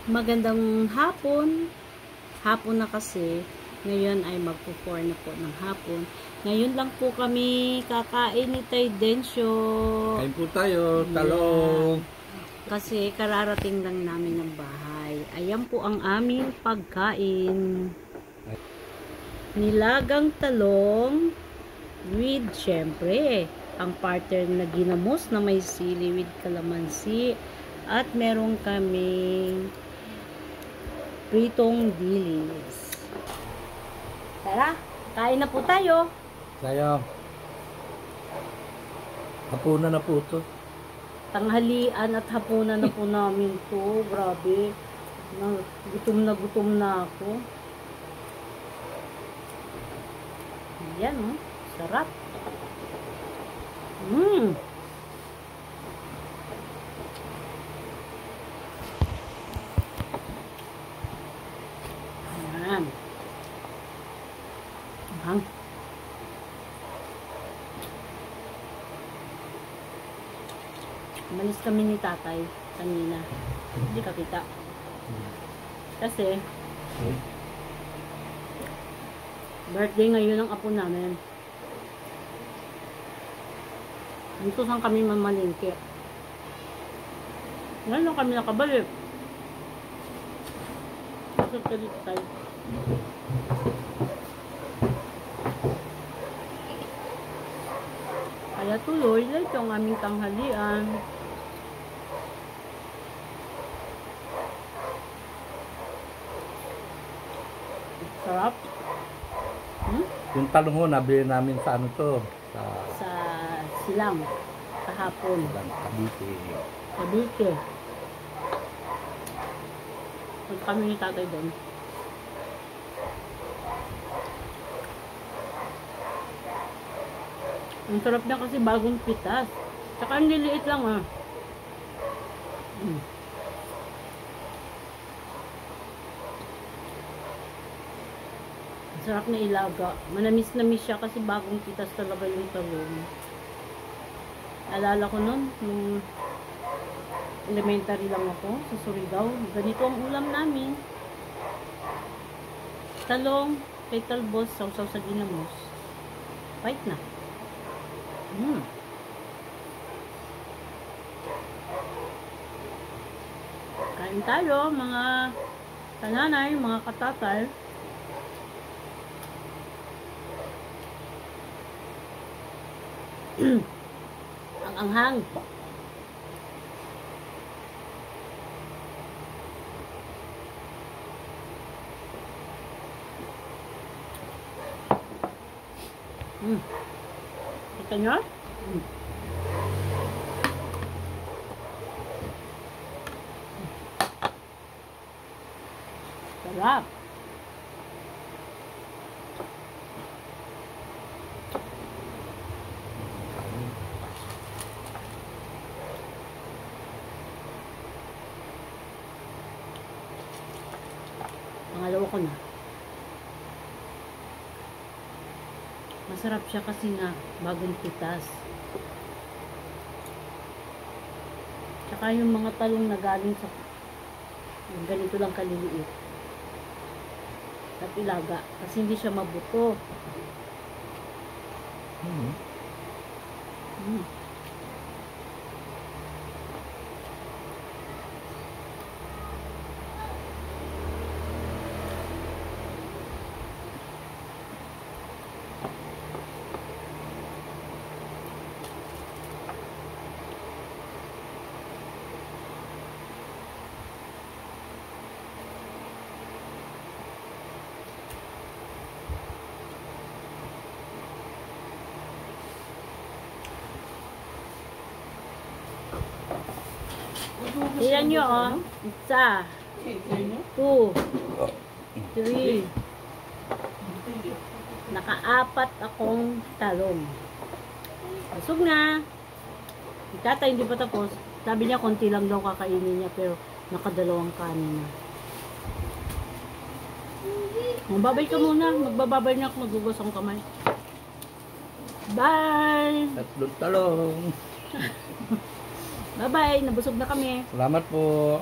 Magandang hapon. Hapon na kasi. Ngayon ay magpo-4 na po ng hapon. Ngayon lang po kami kakain ni Tay Densyo. Kain po tayo, talong. Kasi kararating lang namin ng bahay. Ayan po ang aming pagkain. Nilagang talong with, syempre, ang partner na ginamos na may sili with kalamansi. At meron kaming pritong dilis. Tara, kain na po tayo. Tayo. Hapunan na po ito. Tanghalian at hapunan na po namin to. Grabe. Gutom na ako. Ayan, oh. Sarap. Ayan. Hang. Umalis kami ni tatay kanina. Hindi ka kita. Kasi birthday ngayon ng apo namin. Dito saan kami mamalingke. Ngayon lang kami nakabalik. Kasi dito tayo. Kaya tuloy, ito ang aming tanghalian. Sarap. Yung talong ho, nabili namin sa ano to? Sa Silang. Kahapon. Cavite. Cavite. Punta kami ni tatay doon. Ang sarap na kasi bagong pitas. Tsaka ang liliit lang ah. Sarap na ilaga. Manamis-namis siya kasi bagong pitas talaga yung talong. Alala ko nun, nung elementary lang ako sa Surigao. Ganito ang ulam namin. Talong, kay talbos, sausaw sa ginamos. Fight na. Kain tayo, mga kananay, mga katatay. Ang anghang. Kita nyo? Sarap. Pangalawa ko na. Masarap siya kasi nga bagong pitas. Tsaka yung mga talong na galing sa ganito lang kaliliit. At ilaga. Kasi hindi siya mabuto. Ilan nyo, oh. Isa. 2. 3. Naka-4 akong talong. Busog na. Si tatay hindi pa tapos. Sabi niya, konti lang daw kakainin niya. Pero nakadalawang kanin na. Magbabay ka muna. Magbababay na ako. Magugas ang kamay. Bye! Tatlong talong. Bye-bye. Nabusog na kami. Salamat po.